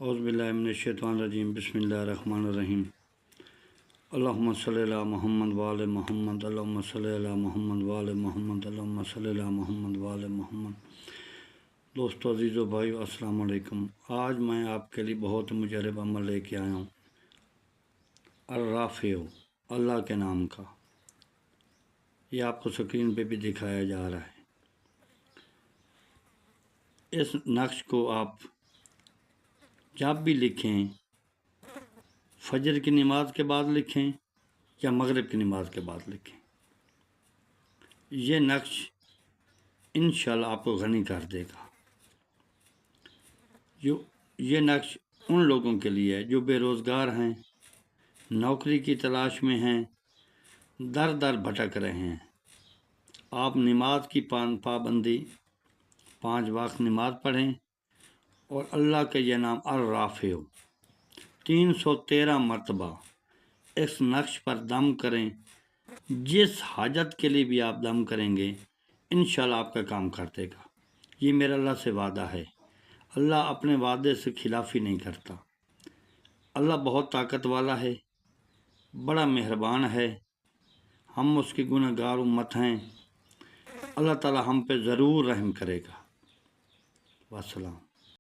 اعوذ باللہ من الشیطان الرجیم بسم اللہ الرحمن الرحیم اللہم صلی علی محمد وآل محمد اللہم صلی علی محمد وآل محمد اللہم صلی علی محمد وآل محمد۔ دوستو عزیز و بھائیو السلام علیکم۔ آج میں آپ کے لیے بہت مجرب عمل لے کے آیا ہوں، الرافع، اللہ کے نام کا۔ یہ آپ کو سکرین پہ بھی دکھایا جا رہا ہے۔ اس نقش کو آپ جب بھی لکھیں، فجر کی نماز کے بعد لکھیں یا مغرب کی نماز کے بعد لکھیں، یہ نقش انشاءاللہ آپ کو غنی کر دے گا۔ یہ نقش ان لوگوں کے لیے ہے جو بے روزگار ہیں، نوکری کی تلاش میں ہیں، در در بھٹک رہے ہیں۔ آپ نماز کی پابندی، 5 وقت نماز پڑھیں اور اللہ کے یہ نام الرافع 313 مرتبہ اس نقش پر دم کریں۔ جس حاجت کے لیے بھی آپ دم کریں گے انشاءاللہ آپ کا کام کر دے گا۔ یہ میرا اللہ سے وعدہ ہے۔ اللہ اپنے وعدے سے خلافی نہیں کرتا۔ اللہ بہت طاقت والا ہے، بڑا مہربان ہے۔ ہم اس کی گناہ گار امت ہیں۔ اللہ تعالی ہم پہ ضرور رحم کرے گا۔ والسلام۔